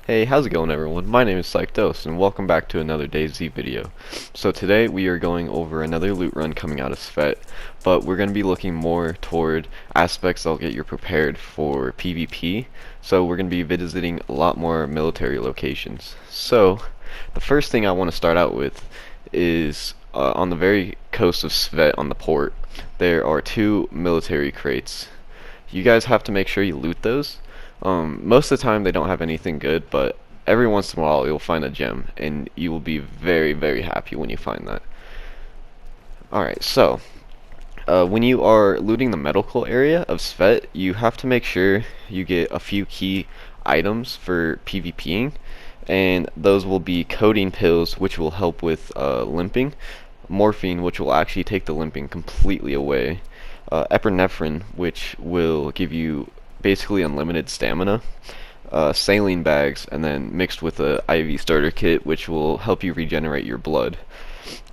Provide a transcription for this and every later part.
Hey, how's it going everyone? My name is Psychdos and welcome back to another DayZ video. So today we are going over another loot run coming out of Svet, but we're going to be looking more toward aspects that'll get you prepared for PvP. So we're going to be visiting a lot more military locations. So the first thing I want to start out with is on the very coast of Svet on the port, there are two military crates. You guys have to make sure you loot those. Most of the time they don't have anything good, but every once in a while you'll find a gem, and you will be very, very happy when you find that. Alright, so, when you are looting the medical area of Svet, you have to make sure you get a few key items for PvPing, and those will be Codeine pills, which will help with limping, Morphine, which will actually take the limping completely away, Epinephrine, which will give you basically unlimited stamina, saline bags, and then mixed with a IV starter kit, which will help you regenerate your blood.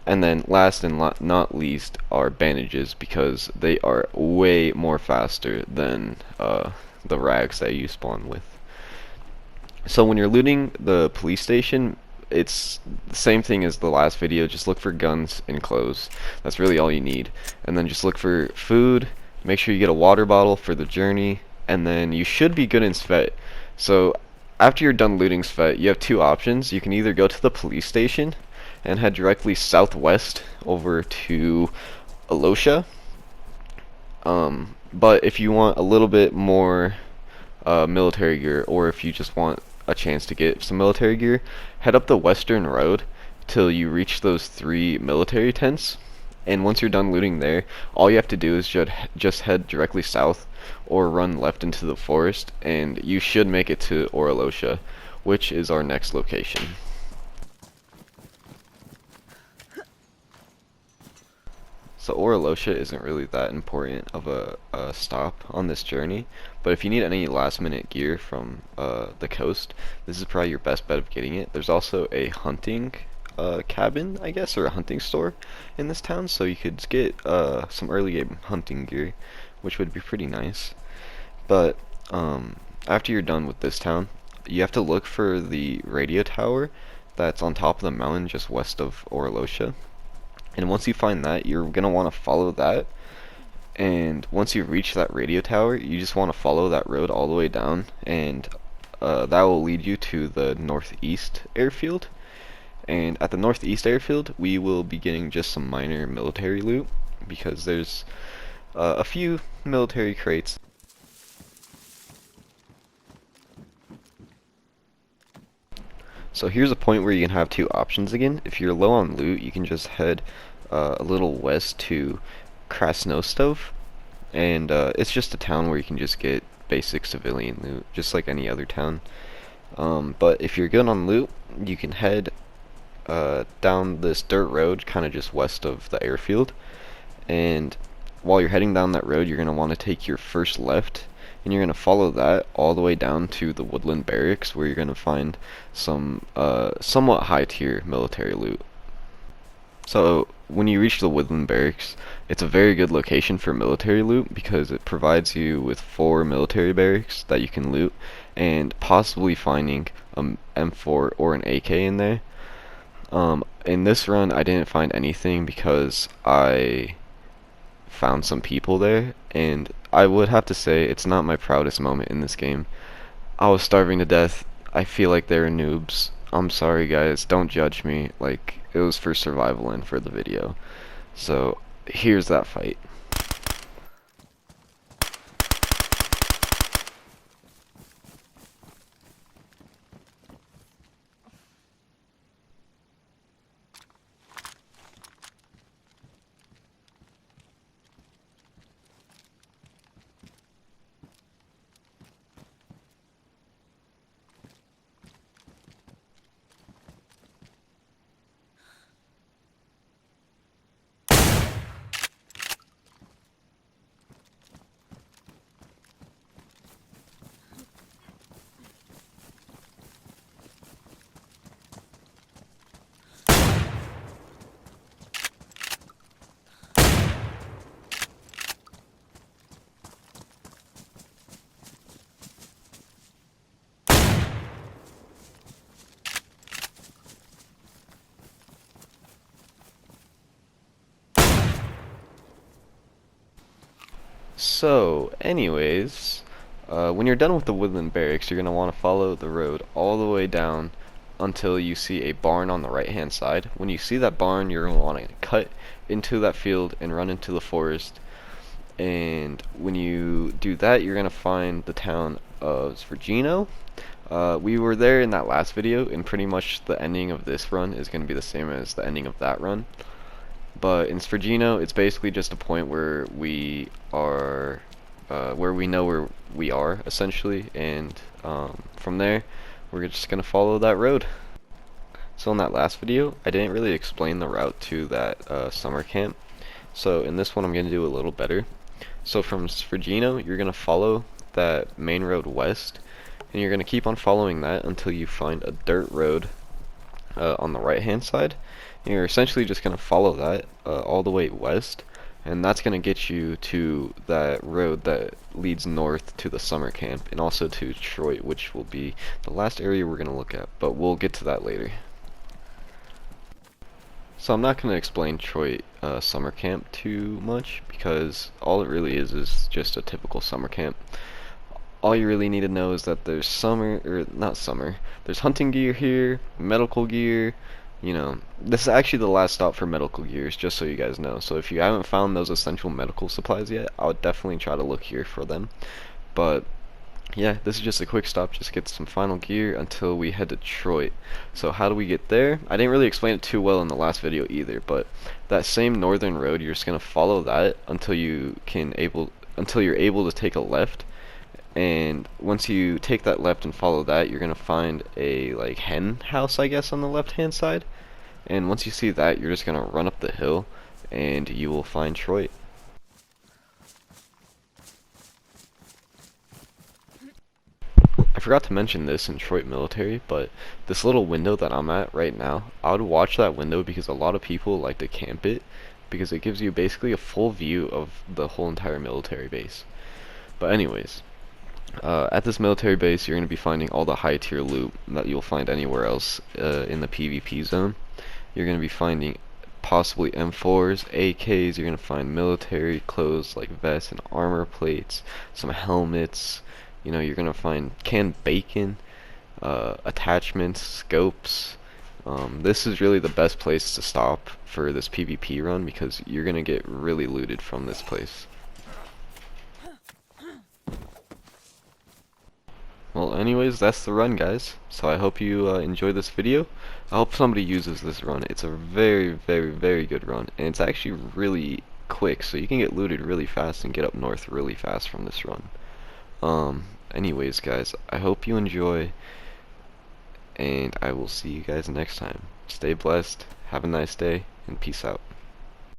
And then last and not least are bandages, because they are way more faster than the rags that you spawn with. So when you're looting the police station, it's the same thing as the last video. Just look for guns and clothes. That's really all you need. And then just look for food. Make sure you get a water bottle for the journey, and then you should be good in Svet. So after you're done looting Svet, you have two options. You can either go to the police station and head directly southwest over to Alosha. But if you want a little bit more military gear, or if you just want a chance to get some military gear, head up the western road till you reach those three military tents. And once you're done looting there, all you have to do is just head directly south or run left into the forest, and you should make it to Orolosha, which is our next location. So Orolosha isn't really that important of a stop on this journey, but if you need any last minute gear from the coast, this is probably your best bet of getting it. There's also a hunting cabin, I guess, or a hunting store in this town, so you could get some early game hunting gear, which would be pretty nice. But after you're done with this town, you have to look for the radio tower that's on top of the mountain just west of Orolosha. And once you find that, you're going to want to follow that. And once you reach that radio tower, you just want to follow that road all the way down, and that will lead you to the northeast airfield. And at the northeast airfield, we will be getting just some minor military loot, because there's a few military crates. So here's a point where you can have two options again. If you're low on loot, you can just head a little west to Krasnostov, and it's just a town where you can just get basic civilian loot, just like any other town. But if you're good on loot, you can head down this dirt road, kind of just west of the airfield, and while you're heading down that road, you're going to want to take your first left, and you're going to follow that all the way down to the woodland barracks, where you're going to find some somewhat high tier military loot. So when you reach the woodland barracks, it's a very good location for military loot, because it provides you with 4 military barracks that you can loot, and possibly finding an M4 or an AK in there. In this run, I didn't find anything because I found some people there, and I would have to say it's not my proudest moment in this game. I was starving to death. I feel like they're noobs. I'm sorry guys, don't judge me. Like, it was for survival and for the video. So here's that fight. So, anyways, when you're done with the woodland barracks, you're going to want to follow the road all the way down until you see a barn on the right hand side. When you see that barn, you're going to want to cut into that field and run into the forest. And when you do that, you're going to find the town of Svergino. We were there in that last video, and pretty much the ending of this run is going to be the same as the ending of that run. But in Svergino, it's basically just a point where we are, where we know where we are, essentially, and from there, we're just going to follow that road. So in that last video, I didn't really explain the route to that summer camp, so in this one I'm going to do a little better. So from Svergino, you're going to follow that main road west, and you're going to keep on following that until you find a dirt road on the right hand side. And you're essentially just going to follow that all the way west, and that's going to get you to that road that leads north to the summer camp, and also to Detroit, which will be the last area we're going to look at, but we'll get to that later. So I'm not going to explain Detroit summer camp too much, because all it really is just a typical summer camp. All you really need to know is that there's there's hunting gear here, medical gear. You know, this is actually the last stop for medical gears, just so you guys know. So if you haven't found those essential medical supplies yet, I would definitely try to look here for them. But yeah, this is just a quick stop, just get some final gear until we head to Detroit. So how do we get there? I didn't really explain it too well in the last video either, but that same northern road, you're just gonna follow that until you're able to take a left. And once you take that left and follow that, you're gonna find a like hen house, I guess, on the left hand side. And once you see that, you're just gonna run up the hill and you will find Detroit. I forgot to mention this in Detroit military, but this little window that I'm at right now, I would watch that window because a lot of people like to camp it, because it gives you basically a full view of the whole entire military base. But anyways, at this military base, you're going to be finding all the high tier loot that you'll find anywhere else in the PvP zone. You're going to be finding possibly M4s, AKs, you're going to find military clothes like vests and armor plates, some helmets, you know, you're going to find canned bacon, attachments, scopes. This is really the best place to stop for this PvP run because you're going to get really looted from this place. Well, anyways, that's the run, guys. So I hope you enjoy this video. I hope somebody uses this run. It's a very, very, very good run, and it's actually really quick, so you can get looted really fast and get up north really fast from this run. Anyways, guys, I hope you enjoy, and I will see you guys next time. Stay blessed, have a nice day, and peace out.